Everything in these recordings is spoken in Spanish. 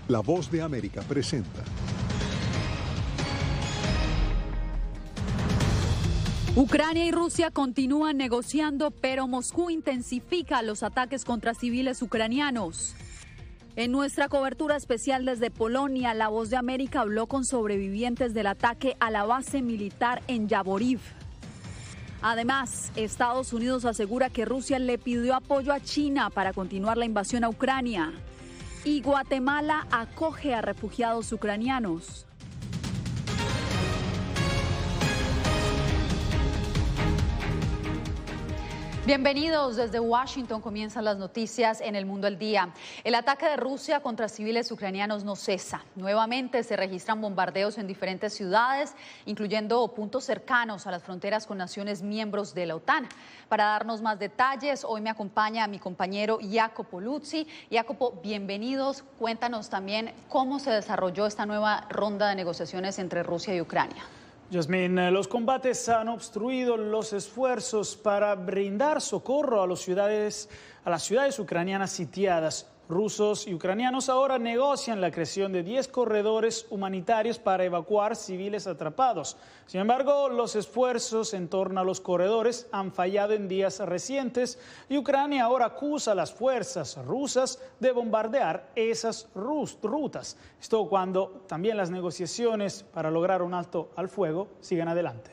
La Voz de América presenta. Ucrania y Rusia continúan negociando, pero Moscú intensifica los ataques contra civiles ucranianos. En nuestra cobertura especial desde Polonia, La Voz de América habló con sobrevivientes del ataque a la base militar en Yavoriv. Además, Estados Unidos asegura que Rusia le pidió apoyo a China para continuar la invasión a Ucrania. Y Guatemala acoge a refugiados ucranianos. Bienvenidos desde Washington, comienzan las noticias en El Mundo al Día. El ataque de Rusia contra civiles ucranianos no cesa. Nuevamente se registran bombardeos en diferentes ciudades, incluyendo puntos cercanos a las fronteras con naciones miembros de la OTAN. Para darnos más detalles, hoy me acompaña mi compañero Jacopo Luzzi. Jacopo, bienvenidos. Cuéntanos también cómo se desarrolló esta nueva ronda de negociaciones entre Rusia y Ucrania. Yasmín, los combates han obstruido los esfuerzos para brindar socorro a las ciudades ucranianas sitiadas. Rusos y ucranianos ahora negocian la creación de 10 corredores humanitarios para evacuar civiles atrapados. Sin embargo, los esfuerzos en torno a los corredores han fallado en días recientes y Ucrania ahora acusa a las fuerzas rusas de bombardear esas rutas. Esto cuando también las negociaciones para lograr un alto al fuego siguen adelante.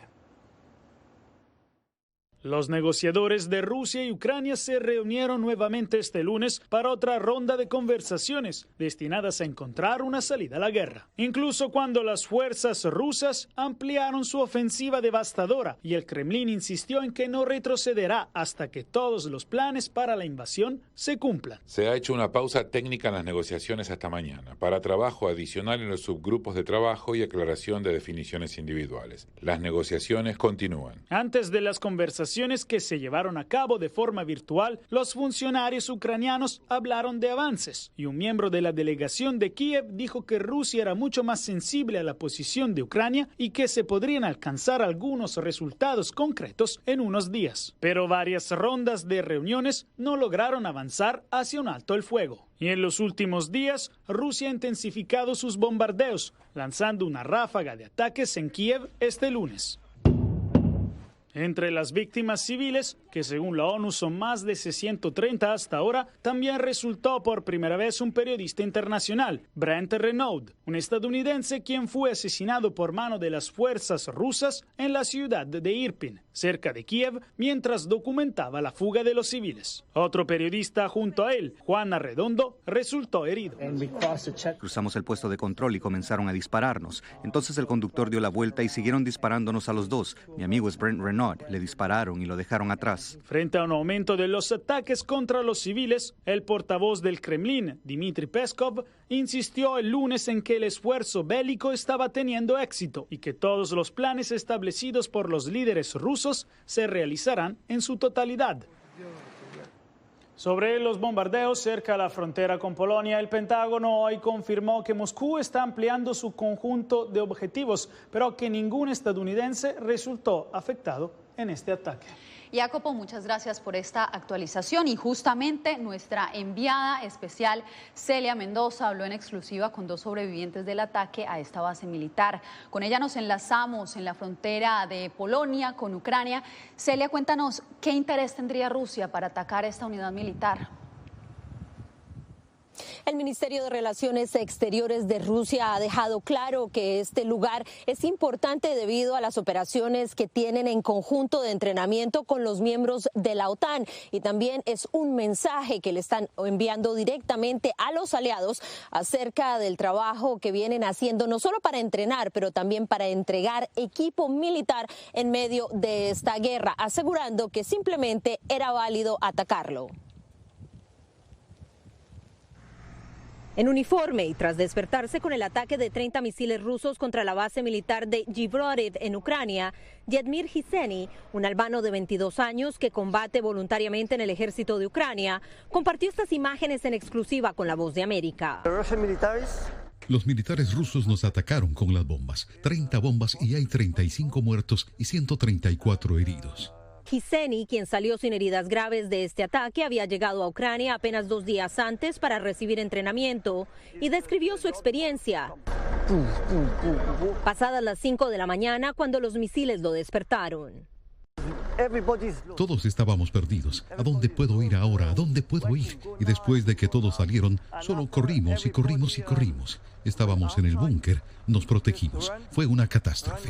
Los negociadores de Rusia y Ucrania se reunieron nuevamente este lunes para otra ronda de conversaciones destinadas a encontrar una salida a la guerra. Incluso cuando las fuerzas rusas ampliaron su ofensiva devastadora y el Kremlin insistió en que no retrocederá hasta que todos los planes para la invasión se cumplan. Se ha hecho una pausa técnica en las negociaciones hasta mañana para trabajo adicional en los subgrupos de trabajo y aclaración de definiciones individuales. Las negociaciones continúan. Antes de las conversaciones que se llevaron a cabo de forma virtual, los funcionarios ucranianos hablaron de avances y un miembro de la delegación de Kiev dijo que Rusia era mucho más sensible a la posición de Ucrania y que se podrían alcanzar algunos resultados concretos en unos días. Pero varias rondas de reuniones no lograron avanzar hacia un alto el fuego. Y en los últimos días, Rusia ha intensificado sus bombardeos, lanzando una ráfaga de ataques en Kiev este lunes. Entre las víctimas civiles, que según la ONU son más de 630 hasta ahora, también resultó por primera vez un periodista internacional, Brent Renaud, un estadounidense quien fue asesinado por mano de las fuerzas rusas en la ciudad de Irpin, cerca de Kiev, mientras documentaba la fuga de los civiles. Otro periodista junto a él, Juan Arredondo, resultó herido. Cruzamos el puesto de control y comenzaron a dispararnos. Entonces el conductor dio la vuelta y siguieron disparándonos a los dos. Mi amigo es Brent Renaud. Le dispararon y lo dejaron atrás. Frente a un aumento de los ataques contra los civiles, el portavoz del Kremlin, Dmitry Peskov, insistió el lunes en que el esfuerzo bélico estaba teniendo éxito y que todos los planes establecidos por los líderes rusos se realizarán en su totalidad. Sobre los bombardeos cerca de la frontera con Polonia, el Pentágono hoy confirmó que Moscú está ampliando su conjunto de objetivos, pero que ningún estadounidense resultó afectado en este ataque. Jacopo, muchas gracias por esta actualización y justamente nuestra enviada especial Celia Mendoza habló en exclusiva con 2 sobrevivientes del ataque a esta base militar. Con ella nos enlazamos en la frontera de Polonia con Ucrania. Celia, cuéntanos, ¿qué interés tendría Rusia para atacar esta unidad militar? El Ministerio de Relaciones Exteriores de Rusia ha dejado claro que este lugar es importante debido a las operaciones que tienen en conjunto de entrenamiento con los miembros de la OTAN y también es un mensaje que le están enviando directamente a los aliados acerca del trabajo que vienen haciendo no solo para entrenar, pero también para entregar equipo militar en medio de esta guerra, asegurando que simplemente era válido atacarlo. En uniforme y tras despertarse con el ataque de 30 misiles rusos contra la base militar de Yavoriv en Ucrania, Yadmir Hiseni, un albano de 22 años que combate voluntariamente en el ejército de Ucrania, compartió estas imágenes en exclusiva con La Voz de América. Los militares rusos nos atacaron con las bombas, 30 bombas y hay 35 muertos y 134 heridos. Kiseni, quien salió sin heridas graves de este ataque, había llegado a Ucrania apenas 2 días antes para recibir entrenamiento y describió su experiencia. Pasadas las 5 de la mañana, cuando los misiles lo despertaron. Todos estábamos perdidos. ¿A dónde puedo ir ahora? ¿A dónde puedo ir? Y después de que todos salieron, solo corrimos y corrimos y corrimos. Estábamos en el búnker, nos protegimos. Fue una catástrofe.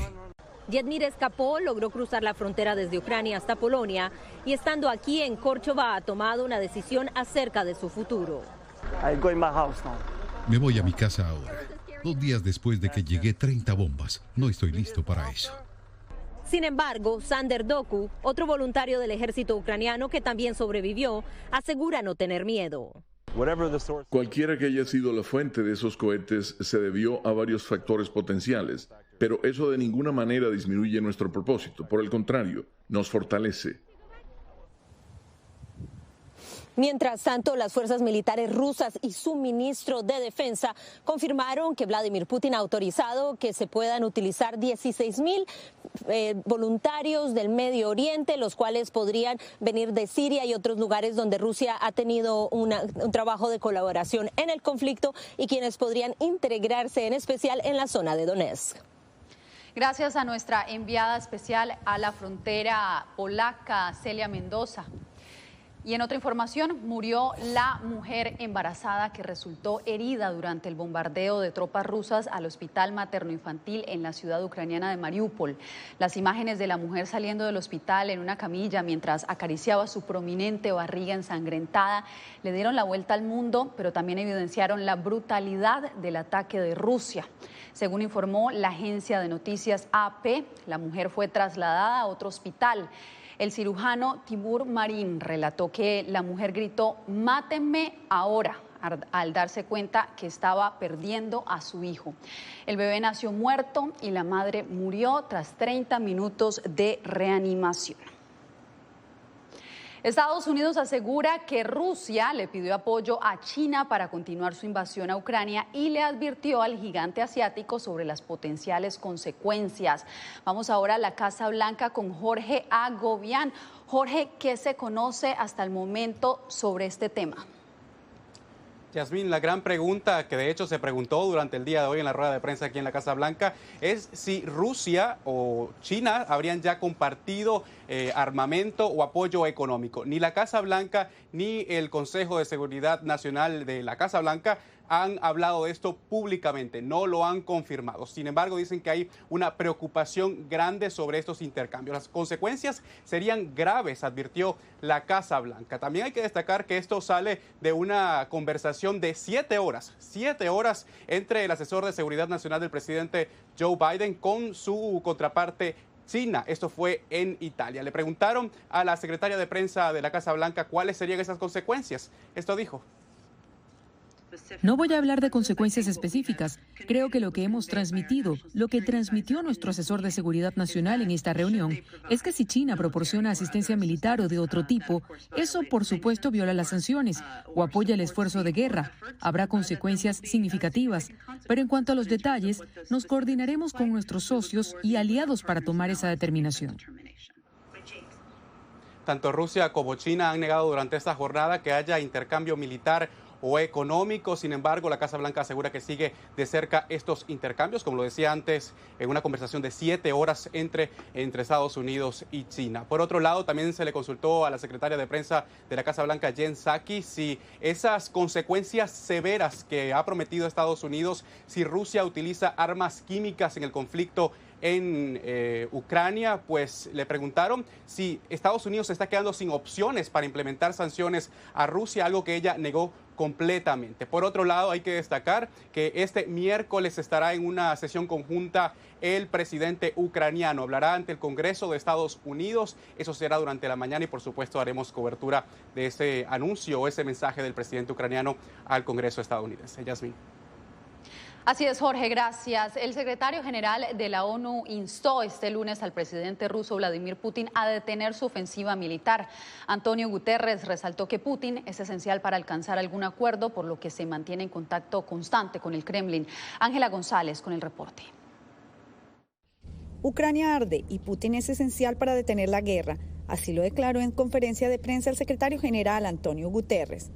Yedmir escapó, logró cruzar la frontera desde Ucrania hasta Polonia y estando aquí en Córchova ha tomado una decisión acerca de su futuro. Me voy a mi casa ahora. 2 días después de que llegué 30 bombas. No estoy listo para eso. Sin embargo, Sander Doku, otro voluntario del ejército ucraniano que también sobrevivió, asegura no tener miedo. Cualquiera que haya sido la fuente de esos cohetes se debió a varios factores potenciales, pero eso de ninguna manera disminuye nuestro propósito. Por el contrario, nos fortalece. Mientras tanto, las fuerzas militares rusas y su ministro de Defensa confirmaron que Vladimir Putin ha autorizado que se puedan utilizar 16,000 voluntarios del Medio Oriente, los cuales podrían venir de Siria y otros lugares donde Rusia ha tenido un trabajo de colaboración en el conflicto y quienes podrían integrarse en especial en la zona de Donetsk. Gracias a nuestra enviada especial a la frontera polaca, Celia Mendoza. Y en otra información, murió la mujer embarazada que resultó herida durante el bombardeo de tropas rusas al hospital materno-infantil en la ciudad ucraniana de Mariupol. Las imágenes de la mujer saliendo del hospital en una camilla mientras acariciaba su prominente barriga ensangrentada le dieron la vuelta al mundo, pero también evidenciaron la brutalidad del ataque de Rusia. Según informó la agencia de noticias AP, la mujer fue trasladada a otro hospital. El cirujano Timur Marin relató que la mujer gritó "mátenme ahora" al darse cuenta que estaba perdiendo a su hijo. El bebé nació muerto y la madre murió tras 30 minutos de reanimación. Estados Unidos asegura que Rusia le pidió apoyo a China para continuar su invasión a Ucrania y le advirtió al gigante asiático sobre las potenciales consecuencias. Vamos ahora a la Casa Blanca con Jorge Agobián. Jorge, ¿qué se conoce hasta el momento sobre este tema? Yasmín, la gran pregunta que de hecho se preguntó durante el día de hoy en la rueda de prensa aquí en la Casa Blanca es si Rusia o China habrían ya compartido armamento o apoyo económico. Ni la Casa Blanca ni el Consejo de Seguridad Nacional de la Casa Blanca han hablado de esto públicamente, no lo han confirmado. Sin embargo, dicen que hay una preocupación grande sobre estos intercambios. Las consecuencias serían graves, advirtió la Casa Blanca. También hay que destacar que esto sale de una conversación de 7 horas entre el asesor de seguridad nacional del presidente Joe Biden con su contraparte China. Esto fue en Italia. Le preguntaron a la secretaria de prensa de la Casa Blanca cuáles serían esas consecuencias. Esto dijo: no voy a hablar de consecuencias específicas. Creo que lo que hemos transmitido, lo que transmitió nuestro asesor de seguridad nacional en esta reunión, es que si China proporciona asistencia militar o de otro tipo, eso por supuesto viola las sanciones o apoya el esfuerzo de guerra. Habrá consecuencias significativas, pero en cuanto a los detalles, nos coordinaremos con nuestros socios y aliados para tomar esa determinación. Tanto Rusia como China han negado durante esta jornada que haya intercambio militar o económico. Sin embargo, la Casa Blanca asegura que sigue de cerca estos intercambios, como lo decía antes, en una conversación de 7 horas entre Estados Unidos y China. Por otro lado, también se le consultó a la secretaria de prensa de la Casa Blanca, Jen Psaki, si esas consecuencias severas que ha prometido Estados Unidos, si Rusia utiliza armas químicas en el conflicto en Ucrania, pues le preguntaron si Estados Unidos se está quedando sin opciones para implementar sanciones a Rusia, algo que ella negó completamente. Por otro lado, hay que destacar que este miércoles estará en una sesión conjunta el presidente ucraniano. Hablará ante el Congreso de Estados Unidos. Eso será durante la mañana y, por supuesto, haremos cobertura de ese anuncio o ese mensaje del presidente ucraniano al Congreso estadounidense. Yasmín. Así es, Jorge, gracias. El secretario general de la ONU instó este lunes al presidente ruso Vladimir Putin a detener su ofensiva militar. Antonio Guterres resaltó que Putin es esencial para alcanzar algún acuerdo, por lo que se mantiene en contacto constante con el Kremlin. Ángela González con el reporte. Ucrania arde y Putin es esencial para detener la guerra, Así lo declaró en conferencia de prensa el secretario general Antonio Guterres.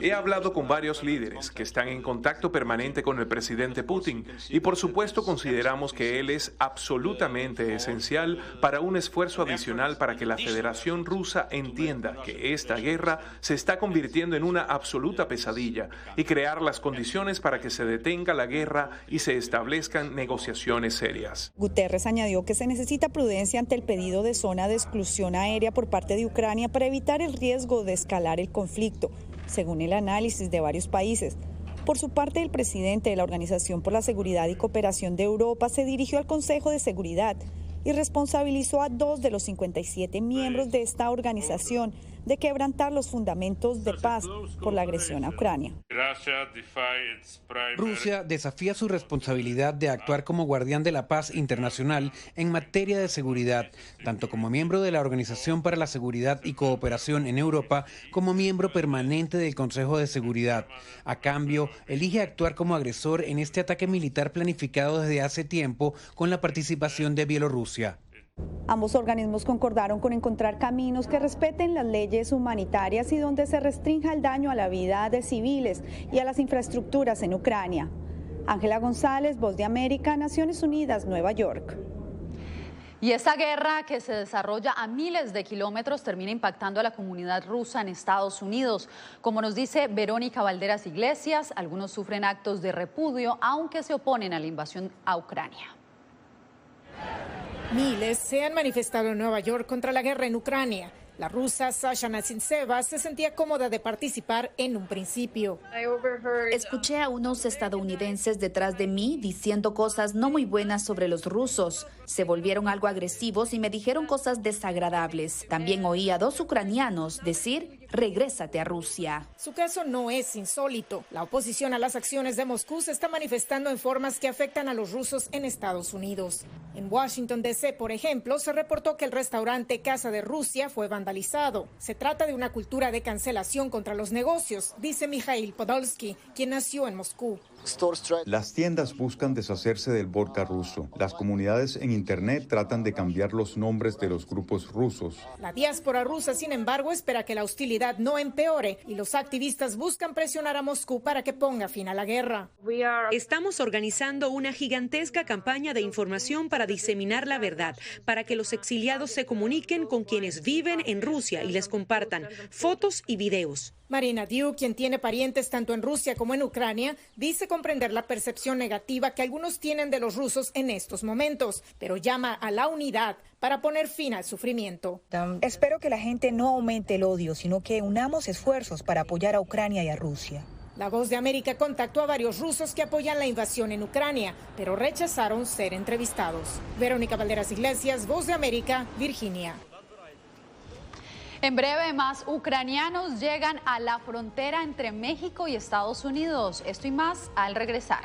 He hablado con varios líderes que están en contacto permanente con el presidente Putin y por supuesto consideramos que él es absolutamente esencial para un esfuerzo adicional para que la Federación Rusa entienda que esta guerra se está convirtiendo en una absoluta pesadilla y crear las condiciones para que se detenga la guerra y se establezcan negociaciones serias. Guterres añadió que se necesita prudencia ante el pedido de zona de exclusión aérea por parte de Ucrania para evitar el riesgo de escalar el conflicto, según el análisis de varios países. Por su parte, el presidente de la Organización por la Seguridad y Cooperación de Europa se dirigió al Consejo de Seguridad y responsabilizó a 2 de los 57 miembros de esta organización de quebrantar los fundamentos de paz por la agresión a Ucrania. Rusia desafía su responsabilidad de actuar como guardián de la paz internacional en materia de seguridad, tanto como miembro de la Organización para la Seguridad y Cooperación en Europa, como miembro permanente del Consejo de Seguridad. A cambio, elige actuar como agresor en este ataque militar planificado desde hace tiempo con la participación de Bielorrusia. Ambos organismos concordaron con encontrar caminos que respeten las leyes humanitarias y donde se restrinja el daño a la vida de civiles y a las infraestructuras en Ucrania. Ángela González, Voz de América, Naciones Unidas, Nueva York. Y esta guerra que se desarrolla a miles de kilómetros termina impactando a la comunidad rusa en Estados Unidos. Como nos dice Verónica Valderas Iglesias, algunos sufren actos de repudio, aunque se oponen a la invasión a Ucrania. Miles se han manifestado en Nueva York contra la guerra en Ucrania. La rusa Sasha Nasintseva se sentía cómoda de participar en un principio. Escuché a unos estadounidenses detrás de mí diciendo cosas no muy buenas sobre los rusos. Se volvieron algo agresivos y me dijeron cosas desagradables. También oí a 2 ucranianos decir: regrésate a Rusia. Su caso no es insólito. La oposición a las acciones de Moscú se está manifestando en formas que afectan a los rusos en Estados Unidos. En Washington, D.C., por ejemplo, se reportó que el restaurante Casa de Rusia fue vandalizado. Se trata de una cultura de cancelación contra los negocios, dice Mikhail Podolsky, quien nació en Moscú. Las tiendas buscan deshacerse del vodka ruso. Las comunidades en Internet tratan de cambiar los nombres de los grupos rusos. La diáspora rusa, sin embargo, espera que la hostilidad no empeore y los activistas buscan presionar a Moscú para que ponga fin a la guerra. Estamos organizando una gigantesca campaña de información para diseminar la verdad, para que los exiliados se comuniquen con quienes viven en Rusia y les compartan fotos y videos. Marina Diu, quien tiene parientes tanto en Rusia como en Ucrania, dice comprender la percepción negativa que algunos tienen de los rusos en estos momentos, pero llama a la unidad para poner fin al sufrimiento. Espero que la gente no aumente el odio, sino que unamos esfuerzos para apoyar a Ucrania y a Rusia. La Voz de América contactó a varios rusos que apoyan la invasión en Ucrania, pero rechazaron ser entrevistados. Verónica Valderas Iglesias, Voz de América, Virginia. En breve, más ucranianos llegan a la frontera entre México y Estados Unidos. Esto y más al regresar.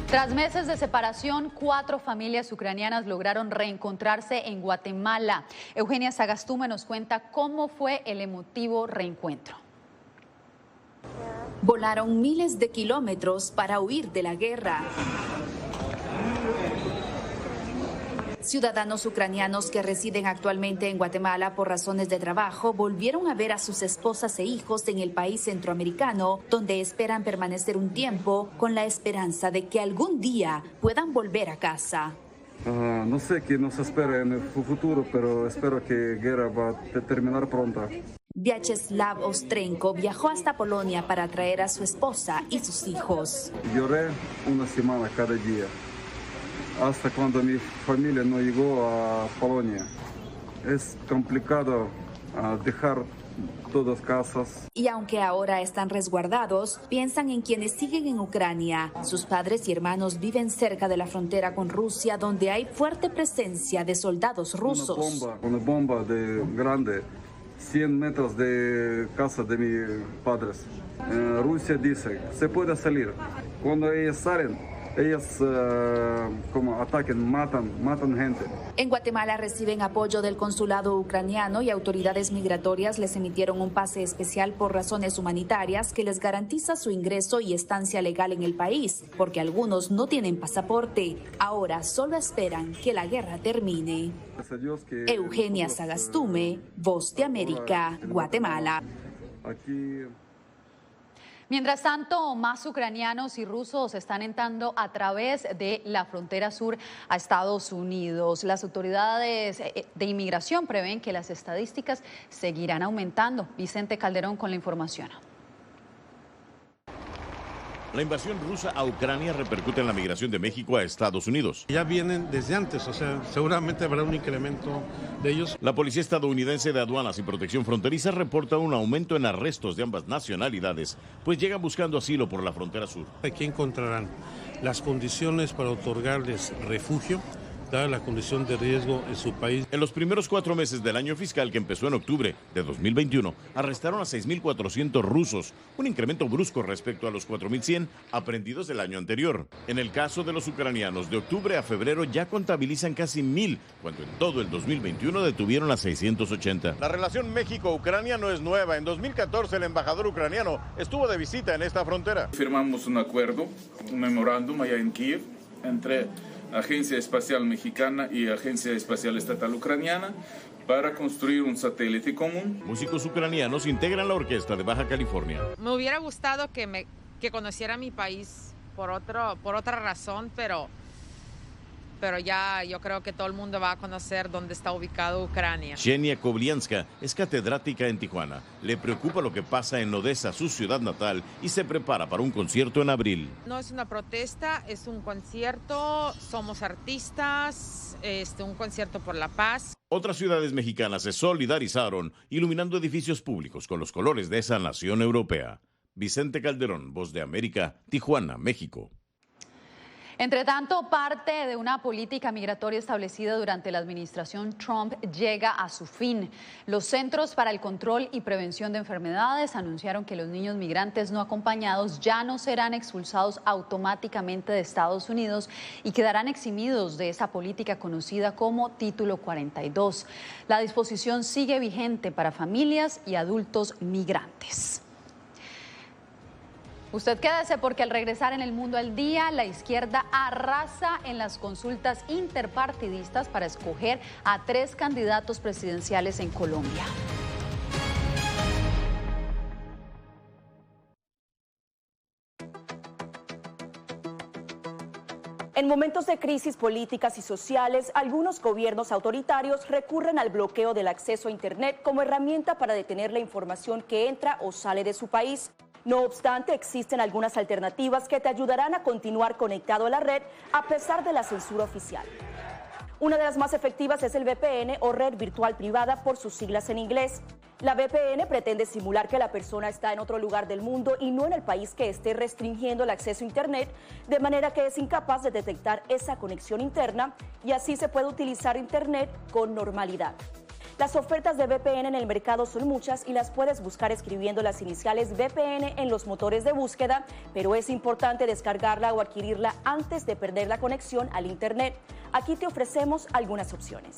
Tras meses de separación, 4 familias ucranianas lograron reencontrarse en Guatemala. Eugenia Sagastume nos cuenta cómo fue el emotivo reencuentro. Volaron miles de kilómetros para huir de la guerra. Ciudadanos ucranianos que residen actualmente en Guatemala por razones de trabajo volvieron a ver a sus esposas e hijos en el país centroamericano, donde esperan permanecer un tiempo con la esperanza de que algún día puedan volver a casa. No sé qué nos espera en el futuro, pero espero que la guerra va a terminar pronto. Vyacheslav Ostrenko viajó hasta Polonia para traer a su esposa y sus hijos. Lloré una semana cada día, hasta cuando mi familia no llegó a Polonia. Es complicado dejar todas casas. Y aunque ahora están resguardados, piensan en quienes siguen en Ucrania. Sus padres y hermanos viven cerca de la frontera con Rusia, donde hay fuerte presencia de soldados rusos. Una bomba grande, 100 metros de casa de mis padres. Rusia dice, se puede salir. Cuando ellos salen, ellos como atacan, matan gente. En Guatemala reciben apoyo del consulado ucraniano y autoridades migratorias les emitieron un pase especial por razones humanitarias que les garantiza su ingreso y estancia legal en el país, porque algunos no tienen pasaporte. Ahora solo esperan que la guerra termine. Eugenia Sagastume, Voz de América, Guatemala. Mientras tanto, más ucranianos y rusos están entrando a través de la frontera sur a Estados Unidos. Las autoridades de inmigración prevén que las estadísticas seguirán aumentando. Vicente Calderón con la información. La invasión rusa a Ucrania repercute en la migración de México a Estados Unidos. Ya vienen desde antes, o sea, seguramente habrá un incremento de ellos. La Policía Estadounidense de Aduanas y Protección Fronteriza reporta un aumento en arrestos de ambas nacionalidades, pues llegan buscando asilo por la frontera sur. Aquí encontrarán las condiciones para otorgarles refugio, dada la condición de riesgo en su país. En los primeros 4 meses del año fiscal, que empezó en octubre de 2021, arrestaron a 6.400 rusos, un incremento brusco respecto a los 4.100 aprehendidos del año anterior. En el caso de los ucranianos, de octubre a febrero ya contabilizan casi 1.000, cuando en todo el 2021 detuvieron a 680. La relación México-Ucrania no es nueva. En 2014 el embajador ucraniano estuvo de visita en esta frontera. Firmamos un acuerdo, un memorándum allá en Kiev, entre Agencia Espacial Mexicana y Agencia Espacial Estatal Ucraniana para construir un satélite común. Músicos ucranianos integran la orquesta de Baja California. Me hubiera gustado que conociera mi país por otra razón, pero ya yo creo que todo el mundo va a conocer dónde está ubicado Ucrania. Xenia Koblianska es catedrática en Tijuana. Le preocupa lo que pasa en Odessa, su ciudad natal, y se prepara para un concierto en abril. No es una protesta, es un concierto, somos artistas, un concierto por la paz. Otras ciudades mexicanas se solidarizaron, iluminando edificios públicos con los colores de esa nación europea. Vicente Calderón, Voz de América, Tijuana, México. Entre tanto, parte de una política migratoria establecida durante la administración Trump llega a su fin. Los Centros para el Control y Prevención de Enfermedades anunciaron que los niños migrantes no acompañados ya no serán expulsados automáticamente de Estados Unidos y quedarán eximidos de esa política conocida como Título 42. La disposición sigue vigente para familias y adultos migrantes. Usted quédese porque al regresar en El Mundo al Día, la izquierda arrasa en las consultas interpartidistas para escoger a 3 candidatos presidenciales en Colombia. En momentos de crisis políticas y sociales, algunos gobiernos autoritarios recurren al bloqueo del acceso a Internet como herramienta para detener la información que entra o sale de su país. No obstante, existen algunas alternativas que te ayudarán a continuar conectado a la red a pesar de la censura oficial. Una de las más efectivas es el VPN o red virtual privada por sus siglas en inglés. La VPN pretende simular que la persona está en otro lugar del mundo y no en el país que esté restringiendo el acceso a Internet, de manera que es incapaz de detectar esa conexión interna y así se puede utilizar Internet con normalidad. Las ofertas de VPN en el mercado son muchas y las puedes buscar escribiendo las iniciales VPN en los motores de búsqueda, pero es importante descargarla o adquirirla antes de perder la conexión al Internet. Aquí te ofrecemos algunas opciones.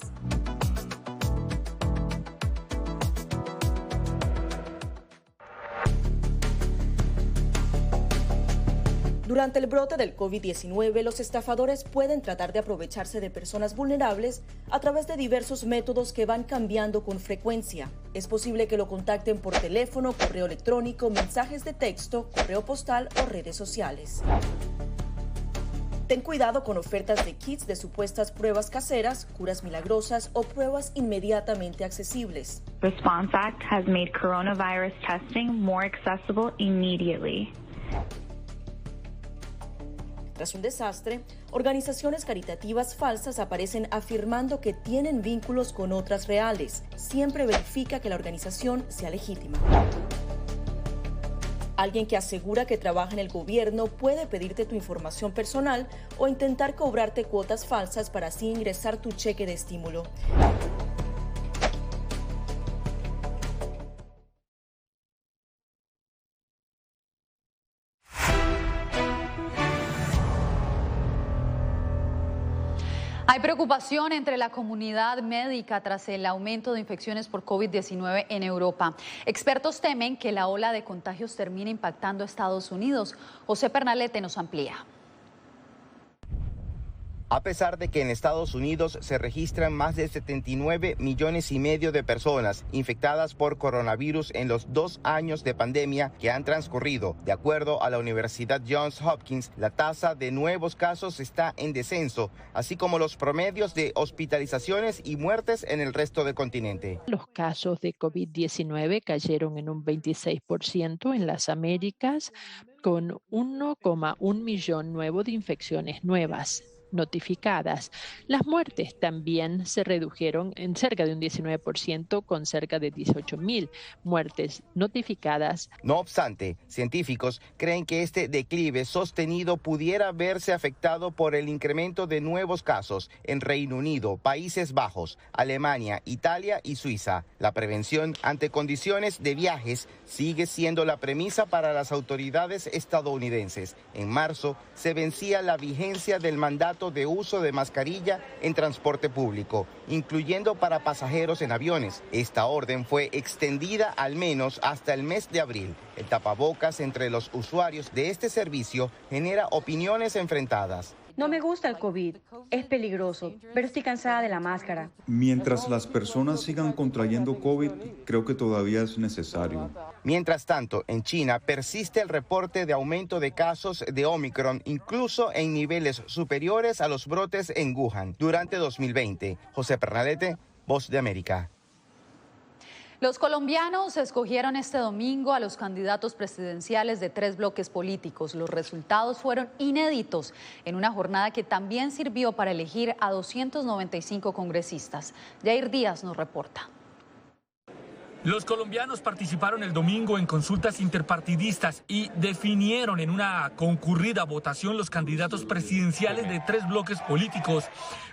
Durante el brote del COVID-19, los estafadores pueden tratar de aprovecharse de personas vulnerables a través de diversos métodos que van cambiando con frecuencia. Es posible que lo contacten por teléfono, correo electrónico, mensajes de texto, correo postal o redes sociales. Ten cuidado con ofertas de kits de supuestas pruebas caseras, curas milagrosas o pruebas inmediatamente accesibles. Response Act has made coronavirus testing more accessible immediately. Tras un desastre, organizaciones caritativas falsas aparecen afirmando que tienen vínculos con otras reales. Siempre verifica que la organización sea legítima. Alguien que asegura que trabaja en el gobierno puede pedirte tu información personal o intentar cobrarte cuotas falsas para así ingresar tu cheque de estímulo. Hay preocupación entre la comunidad médica tras el aumento de infecciones por COVID-19 en Europa. Expertos temen que la ola de contagios termine impactando a Estados Unidos. José Pernalete nos amplía. A pesar de que en Estados Unidos se registran más de 79 millones y medio de personas infectadas por coronavirus en los 2 años de pandemia que han transcurrido, de acuerdo a la Universidad Johns Hopkins, la tasa de nuevos casos está en descenso, así como los promedios de hospitalizaciones y muertes en el resto del continente. Los casos de COVID-19 cayeron en un 26% en las Américas, con 1,1 millón nuevo de infecciones nuevas notificadas. Las muertes también se redujeron en cerca de un 19%, con cerca de 18,000 muertes notificadas. No obstante, científicos creen que este declive sostenido pudiera verse afectado por el incremento de nuevos casos en Reino Unido, Países Bajos, Alemania, Italia y Suiza. La prevención ante condiciones de viajes sigue siendo la premisa para las autoridades estadounidenses. En marzo se vencía la vigencia del mandato de uso de mascarilla en transporte público, incluyendo para pasajeros en aviones. Esta orden fue extendida al menos hasta el mes de abril. El tapabocas entre los usuarios de este servicio genera opiniones enfrentadas. No me gusta el COVID, es peligroso, pero estoy cansada de la máscara. Mientras las personas sigan contrayendo COVID, creo que todavía es necesario. Mientras tanto, en China persiste el reporte de aumento de casos de Omicron, incluso en niveles superiores a los brotes en Wuhan durante 2020. José Pernalete, Voz de América. Los colombianos escogieron este domingo a los candidatos presidenciales de 3 bloques políticos. Los resultados fueron inéditos en una jornada que también sirvió para elegir a 295 congresistas. Jair Díaz nos reporta. Los colombianos participaron el domingo en consultas interpartidistas y definieron en una concurrida votación los candidatos presidenciales de 3 bloques políticos.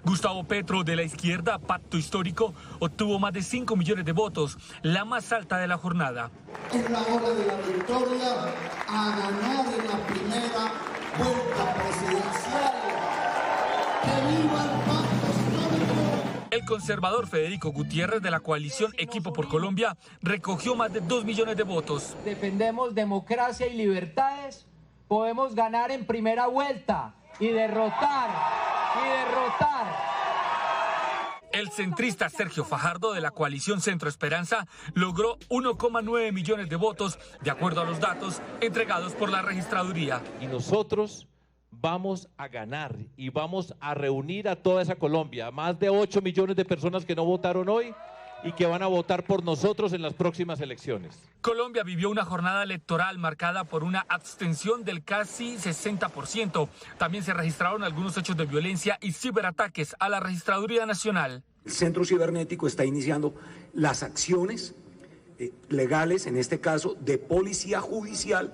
Gustavo Petro, de la izquierda, Pacto Histórico, obtuvo más de 5 millones de votos, la más alta de la jornada. Es la hora de la victoria a ganar en la primera vuelta presidencial. ¡Que viva el Pacto Histórico! El conservador Federico Gutiérrez, de la coalición Equipo por Colombia, recogió más de 2 millones de votos. Defendemos democracia y libertades, podemos ganar en primera vuelta y derrotar. El centrista Sergio Fajardo, de la coalición Centro Esperanza, logró 1,9 millones de votos, de acuerdo a los datos entregados por la registraduría. Y nosotros vamos a ganar y vamos a reunir a toda esa Colombia, más de 8 millones de personas que no votaron hoy y que van a votar por nosotros en las próximas elecciones. Colombia vivió una jornada electoral marcada por una abstención del casi 60%. También se registraron algunos hechos de violencia y ciberataques a la Registraduría Nacional. El Centro Cibernético está iniciando las acciones legales, en este caso de policía judicial,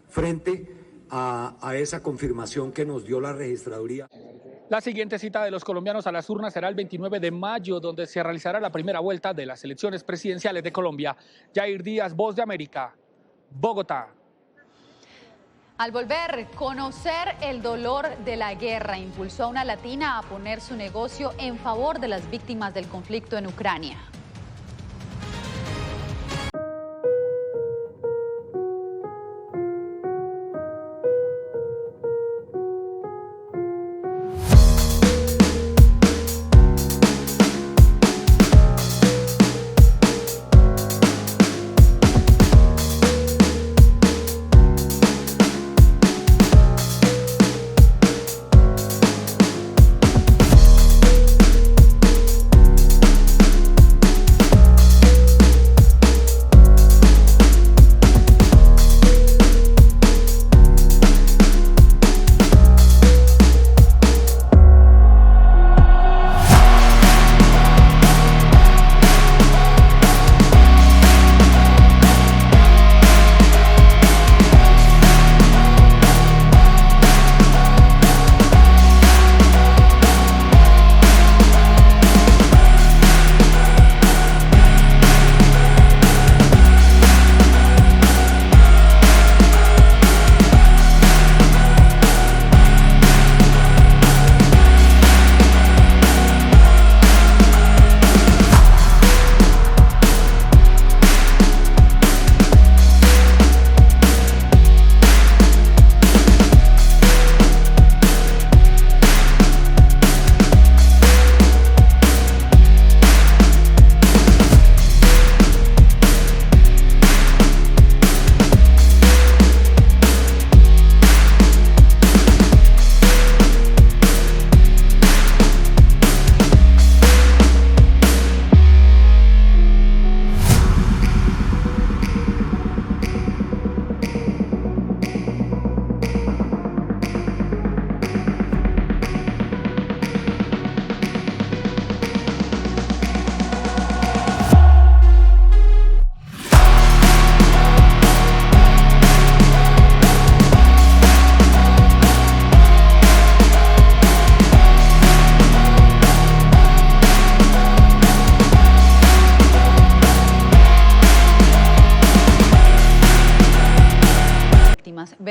frente a esa confirmación que nos dio la registraduría. La siguiente cita de los colombianos a las urnas será el 29 de mayo, donde se realizará la primera vuelta de las elecciones presidenciales de Colombia. Yair Díaz, Voz de América, Bogotá. Al volver, conocer el dolor de la guerra impulsó a una latina a poner su negocio en favor de las víctimas del conflicto en Ucrania.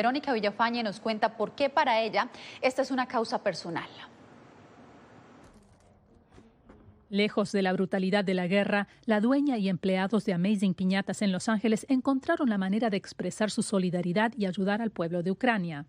Verónica Villafañe nos cuenta por qué para ella esta es una causa personal. Lejos de la brutalidad de la guerra, la dueña y empleados de Amazing Piñatas en Los Ángeles encontraron la manera de expresar su solidaridad y ayudar al pueblo de Ucrania.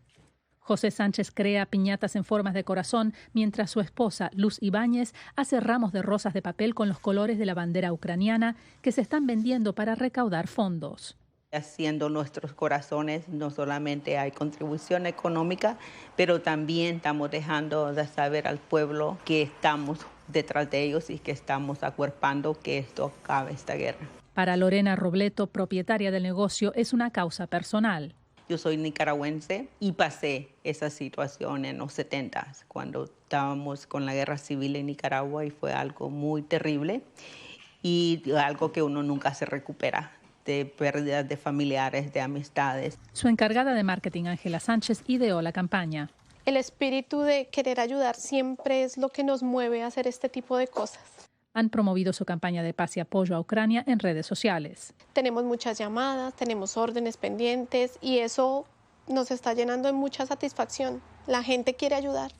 José Sánchez crea piñatas en formas de corazón, mientras su esposa, Luz Ibáñez, hace ramos de rosas de papel con los colores de la bandera ucraniana que se están vendiendo para recaudar fondos. Haciendo nuestros corazones, no solamente hay contribución económica, pero también estamos dejando de saber al pueblo que estamos detrás de ellos y que estamos acuerpando que esto acabe esta guerra. Para Lorena Robleto, propietaria del negocio, es una causa personal. Yo soy nicaragüense y pasé esa situación en los 70s, cuando estábamos con la guerra civil en Nicaragua, y fue algo muy terrible y algo que uno nunca se recupera, de pérdidas de familiares, de amistades. Su encargada de marketing, Ángela Sánchez, ideó la campaña. El espíritu de querer ayudar siempre es lo que nos mueve a hacer este tipo de cosas. Han promovido su campaña de paz y apoyo a Ucrania en redes sociales. Tenemos muchas llamadas, tenemos órdenes pendientes y eso nos está llenando de mucha satisfacción. La gente quiere ayudar.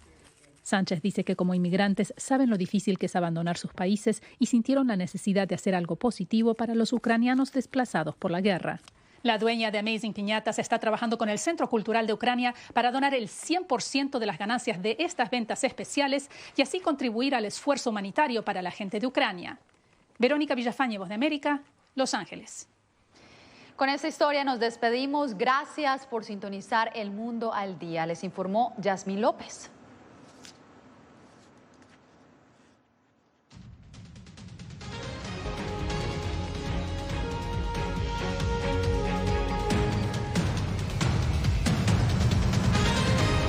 Sánchez dice que como inmigrantes saben lo difícil que es abandonar sus países y sintieron la necesidad de hacer algo positivo para los ucranianos desplazados por la guerra. La dueña de Amazing Piñatas está trabajando con el Centro Cultural de Ucrania para donar el 100% de las ganancias de estas ventas especiales y así contribuir al esfuerzo humanitario para la gente de Ucrania. Verónica Villafañe, Voz de América, Los Ángeles. Con esta historia nos despedimos. Gracias por sintonizar El Mundo al Día. Les informó Yasmín López.